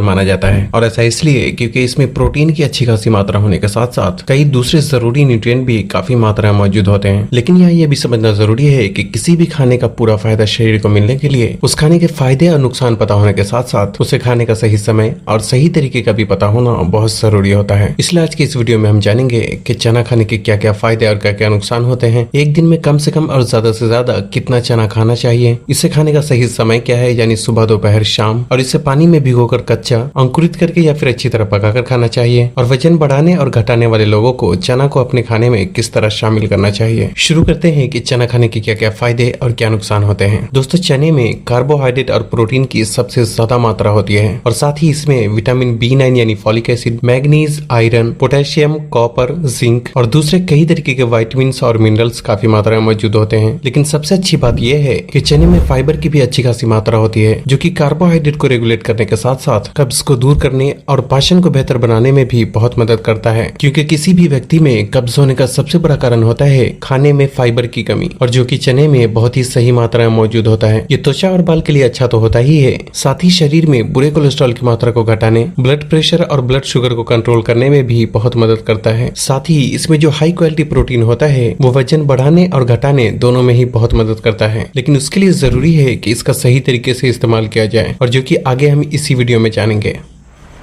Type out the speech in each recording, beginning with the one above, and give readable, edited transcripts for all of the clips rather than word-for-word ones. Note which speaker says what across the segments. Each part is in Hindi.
Speaker 1: माना जाता है। और ऐसा इसलिए क्योंकि इसमें प्रोटीन की अच्छी खासी मात्रा होने के साथ साथ कई दूसरे जरूरी न्यूट्रिएंट भी काफी मात्रा में मौजूद होते हैं। लेकिन यहाँ ये भी समझना जरूरी है कि किसी भी खाने का पूरा फायदा शरीर को मिलने के लिए उस खाने के फायदे और नुकसान पता होने के साथ साथ उसे खाने का सही समय और सही तरीके का भी पता होना बहुत जरूरी होता है। इसलिए आज की इस वीडियो में हम जानेंगे कि चना खाने के क्या क्या फायदे और क्या क्या नुकसान होते हैं, एक दिन में कम से कम और ज्यादा से ज्यादा कितना चना खाना चाहिए, इसे खाने का सही समय क्या है यानी सुबह, दोपहर, शाम, और इसे पानी में भिगोकर कच्चा, अंकुरित करके या फिर अच्छी तरह पकाकर खाना चाहिए, और वजन बढ़ाने और घटाने वाले लोगों को चना को अपने खाने में किस तरह शामिल करना चाहिए। शुरू करते हैं कि चना खाने के क्या क्या फायदे और क्या नुकसान होते हैं। दोस्तों, चने में कार्बोहाइड्रेट और प्रोटीन की सबसे ज्यादा मात्रा होती है और साथ ही इसमें विटामिन B9 यानी folic acid, manganese, iron, potassium, copper, zinc और दूसरे कई तरीके के विटामिन और मिनरल्स काफी मात्रा में मौजूद होते हैं। लेकिन सबसे अच्छी बात यह है कि चने में फाइबर की भी अच्छी खासी मात्रा होती है, जो कि कार्बोहाइड्रेट को रेगुलेट करने के साथ साथ कब्ज को दूर करने और पाचन को बेहतर बनाने में भी बहुत मदद करता है। क्योंकि किसी भी व्यक्ति में कब्ज होने का सबसे बड़ा कारण होता है खाने में फाइबर की कमी, और जो कि चने में बहुत ही सही मात्रा में मौजूद होता है। ये त्वचा और बाल के लिए अच्छा तो होता ही है, साथ ही शरीर में बुरे कोलेस्ट्रॉल की मात्रा को घटाने, ब्लड प्रेशर और ब्लड शुगर को कंट्रोल करने में भी बहुत मदद करता है। साथ ही इसमें जो हाई क्वालिटी प्रोटीन होता है वो वजन बढ़ाने और घटाने दोनों में ही बहुत मदद करता है। लेकिन उसके लिए जरूरी है कि इसका सही तरीके से इस्तेमाल किया जाए, और जो कि आगे हम इसी वीडियो में जानेंगे।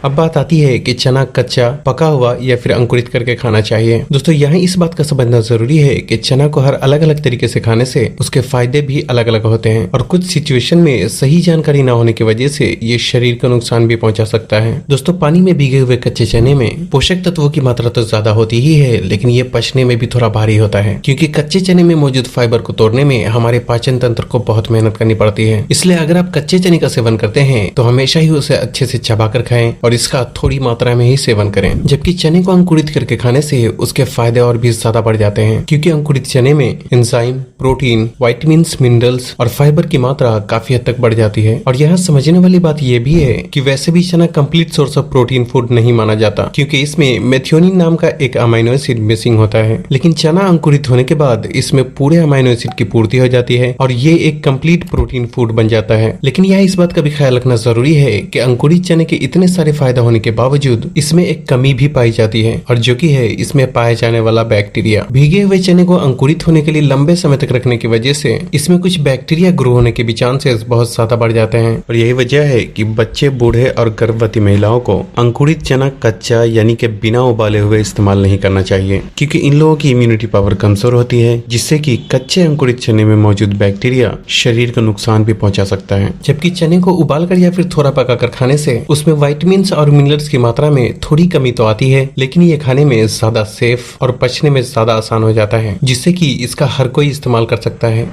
Speaker 1: अब बात आती है कि चना कच्चा, पका हुआ या फिर अंकुरित करके खाना चाहिए। दोस्तों, यहाँ इस बात का समझना जरूरी है कि चना को हर अलग अलग तरीके से खाने से उसके फायदे भी अलग अलग होते हैं, और कुछ सिचुएशन में सही जानकारी न होने की वजह से ये शरीर को नुकसान भी पहुंचा सकता है। दोस्तों, पानी में भीगे हुए कच्चे चने में पोषक तत्वों की मात्रा तो ज्यादा होती ही है, लेकिन ये पचने में भी थोड़ा भारी होता है, क्योंकि कच्चे चने में मौजूद फाइबर को तोड़ने में हमारे पाचन तंत्र को बहुत मेहनत करनी पड़ती है। इसलिए अगर आप कच्चे चने का सेवन करते हैं तो हमेशा ही उसे अच्छे से चबाकर खाएं और इसका थोड़ी मात्रा में ही सेवन करें। जबकि चने को अंकुरित करके खाने से उसके फायदे और भी ज्यादा बढ़ जाते हैं, क्योंकि अंकुरित चने में एंजाइम, प्रोटीन, विटामिन्स, मिनरल्स और फाइबर की मात्रा काफी हद तक बढ़ जाती है। और यहाँ समझने वाली बात यह भी है कि वैसे भी चना complete source of protein food नहीं माना जाता, क्योंकि इसमें मेथियोनिन नाम का एक अमाइनो एसिड मिसिंग होता है। लेकिन चना अंकुरित होने के बाद इसमें पूरे अमाइनो एसिड की पूर्ति हो जाती है और ये एक कंप्लीट प्रोटीन फूड बन जाता है। लेकिन यहाँ इस बात का भी ख्याल रखना जरूरी है कि अंकुरित चने के इतने सारे फायदे होने के बावजूद इसमें एक कमी भी पाई जाती है, और जो कि है इसमें पाया जाने वाला बैक्टीरिया। भीगे हुए चने को अंकुरित होने के लिए लंबे समय तक रखने की वजह से इसमें कुछ बैक्टीरिया ग्रो होने के भी चांसेस बहुत ज्यादा बढ़ जाते हैं, और यही वजह है कि बच्चे, बूढ़े और गर्भवती महिलाओं को अंकुरित चना कच्चा यानी कि बिना उबाले हुए इस्तेमाल नहीं करना चाहिए, क्योंकि इन लोगों की इम्यूनिटी पावर कमजोर होती है, जिससे कि कच्चे अंकुरित चने में मौजूद बैक्टीरिया शरीर को नुकसान भी पहुंचा सकता है। जबकि चने को उबालकर या फिर थोड़ा पकाकर खाने से उसमें विटामिन और मिनरल्स की मात्रा में थोड़ी कमी तो आती है, लेकिन ये खाने में ज्यादा सेफ और पचने में ज्यादा आसान हो जाता है, जिससे कि इसका हर कोई इस्तेमाल कर सकता है।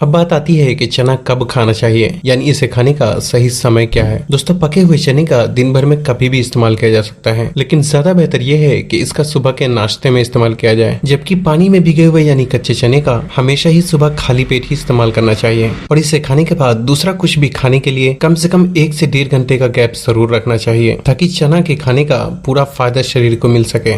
Speaker 1: अब बात आती है कि चना कब खाना चाहिए, यानी इसे खाने का सही समय क्या है। दोस्तों, पके हुए चने का दिन भर में कभी भी इस्तेमाल किया जा सकता है, लेकिन ज्यादा बेहतर यह है कि इसका सुबह के नाश्ते में इस्तेमाल किया जाए। जबकि पानी में भीगे हुए यानी कच्चे चने का हमेशा ही सुबह खाली पेट ही इस्तेमाल करना चाहिए, और इसे खाने के बाद दूसरा कुछ भी खाने के लिए कम से कम 1 से 1.5 घंटे का गैप जरूर रखना चाहिए, ताकि चना के खाने का पूरा फायदा शरीर को मिल सके।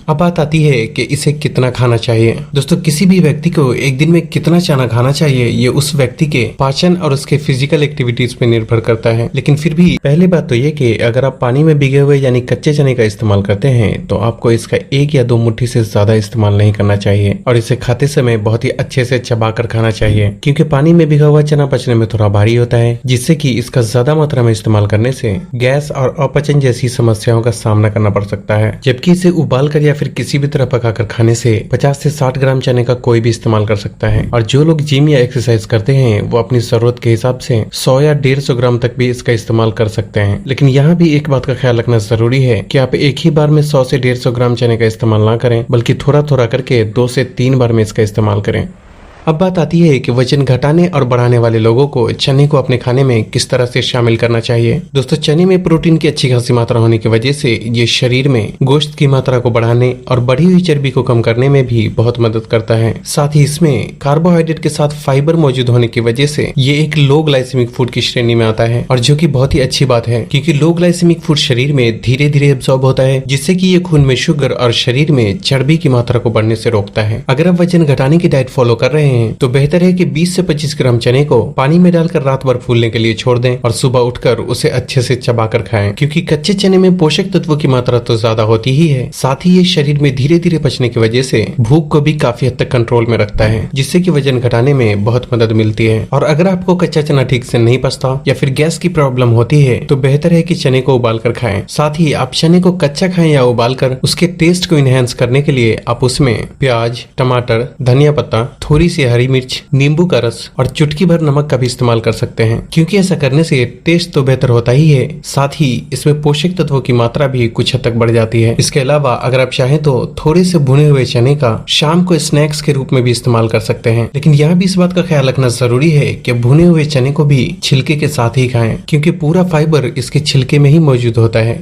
Speaker 1: अब बात आती है कि इसे कितना खाना चाहिए। दोस्तों, किसी भी व्यक्ति को एक दिन में कितना चना खाना चाहिए ये उस व्यक्ति के पाचन और उसके फिजिकल एक्टिविटीज पे निर्भर करता है। लेकिन फिर भी पहली बात तो ये कि अगर आप पानी में भीगे हुए यानी कच्चे चने का इस्तेमाल करते हैं तो आपको इसका 1 या 2 मुट्ठी से ज्यादा इस्तेमाल नहीं करना चाहिए, और इसे खाते समय बहुत ही अच्छे से चबा कर खाना चाहिए, क्योंकि पानी में भिगा हुआ चना पचने में थोड़ा भारी होता है, जिससे कि इसका ज्यादा मात्रा में इस्तेमाल करने से गैस और अपचन जैसी समस्याओं का सामना करना पड़ सकता है। जबकि इसे उबाल कर या फिर किसी भी तरह पकाकर खाने से 50 से 60 ग्राम चने का कोई भी इस्तेमाल कर सकता है, और जो लोग जिम या एक्सरसाइज करते हैं वो अपनी जरूरत के हिसाब से 100 या 150 ग्राम तक भी इसका इस्तेमाल कर सकते हैं। लेकिन यहाँ भी एक बात का ख्याल रखना जरूरी है कि आप एक ही बार में 100 से 150 ग्राम चने का इस्तेमाल ना करें, बल्कि थोड़ा थोड़ा करके 2 से 3 बार में इसका इस्तेमाल करें। अब बात आती है कि वजन घटाने और बढ़ाने वाले लोगों को चने को अपने खाने में किस तरह से शामिल करना चाहिए। दोस्तों, चने में प्रोटीन की अच्छी खासी मात्रा होने की वजह से ये शरीर में गोश्त की मात्रा को बढ़ाने और बढ़ी हुई चर्बी को कम करने में भी बहुत मदद करता है। साथ ही इसमें कार्बोहाइड्रेट के साथ फाइबर मौजूद होने की वजह से ये एक लो ग्लाइसेमिक फूड की श्रेणी में आता है, और जो कि बहुत ही अच्छी बात है, क्योंकि लो ग्लाइसेमिक फूड शरीर में धीरे धीरे एब्सॉर्ब होता है, जिससे कि ये खून में शुगर और शरीर में चर्बी की मात्रा को बढ़ने से रोकता है। अगर आप वजन घटाने की डाइट फॉलो कर रहे हैं तो बेहतर है कि 20 से 25 ग्राम चने को पानी में डालकर रात भर फूलने के लिए छोड़ दें और सुबह उठकर उसे अच्छे से चबाकर खाएं, क्योंकि कच्चे चने में पोषक तत्वों की मात्रा तो ज्यादा होती ही है, साथ ही ये शरीर में धीरे धीरे पचने की वजह से भूख को भी काफी हद तक कंट्रोल में रखता है, जिससे कि वजन घटाने में बहुत मदद मिलती है। और अगर आपको कच्चा चना ठीक से नहीं पचता या फिर गैस की प्रॉब्लम होती है तो बेहतर है कि चने को उबाल कर खाएं। साथ ही आप चने को कच्चा खाएं या उबाल कर उसके टेस्ट को इनहेंस करने के लिए आप उसमें प्याज, टमाटर, धनिया पत्ता, थोड़ी सी हरी मिर्च, नींबू का रस और चुटकी भर नमक का भी इस्तेमाल कर सकते हैं, क्योंकि ऐसा करने से टेस्ट तो बेहतर होता ही है, साथ ही इसमें पोषक तत्वों की मात्रा भी कुछ हद तक बढ़ जाती है। इसके अलावा अगर आप चाहें तो थोड़े से भुने हुए चने का शाम को स्नैक्स के रूप में भी इस्तेमाल कर सकते हैं, लेकिन यहाँ भी इस बात का ख्याल रखना जरूरी है कि भुने हुए चने को भी छिलके के साथ ही खाएं, क्योंकि पूरा फाइबर इसके छिलके में ही मौजूद होता है।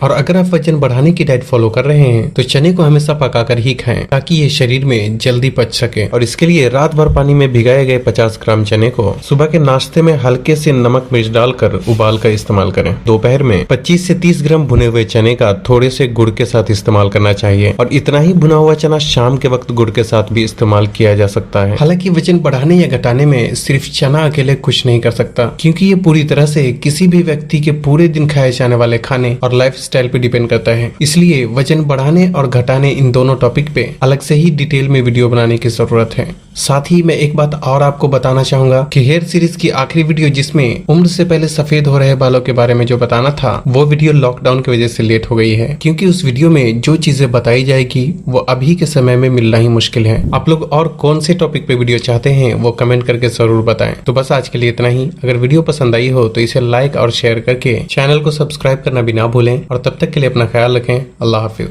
Speaker 1: और अगर आप वजन बढ़ाने की डाइट फॉलो कर रहे हैं तो चने को हमेशा पकाकर ही खाएं, ताकि ये शरीर में जल्दी पच सके। और इसके लिए रात भर पानी में भिगाए गए 50 ग्राम चने को सुबह के नाश्ते में हल्के से नमक मिर्च डालकर उबाल कर इस्तेमाल करें। दोपहर में 25 से 30 ग्राम भुने हुए चने का थोड़े से गुड़ के साथ इस्तेमाल करना चाहिए, और इतना ही भुना हुआ चना शाम के वक्त गुड़ के साथ भी इस्तेमाल किया जा सकता है। हालांकि वजन बढ़ाने या घटाने में सिर्फ चना अकेले कुछ नहीं कर सकता, क्योंकि ये पूरी तरह से किसी भी व्यक्ति के पूरे दिन खाए जाने वाले खाने और लाइफ स्टाइल पे डिपेंड करता है। इसलिए वजन बढ़ाने और घटाने इन दोनों टॉपिक पे अलग से ही डिटेल में वीडियो बनाने की जरूरत है। साथ ही मैं एक बात और आपको बताना चाहूंगा कि हेयर सीरीज की आखिरी वीडियो, जिसमें उम्र से पहले सफेद हो रहे बालों के बारे में जो बताना था, वो वीडियो लॉकडाउन की वजह से लेट हो गई है, क्योंकि उस वीडियो में जो चीजें बताई जाएगी वो अभी के समय में मिलना ही मुश्किल है। आप लोग और कौन से टॉपिक पे वीडियो चाहते हैं वो कमेंट करके जरूर बताएं। तो बस आज के लिए इतना ही। अगर वीडियो पसंद आई हो तो इसे लाइक और शेयर करके चैनल को सब्सक्राइब करना भी ना भूलें, और तब तक के लिए अपना ख्याल रखें। अल्लाह हाफिज।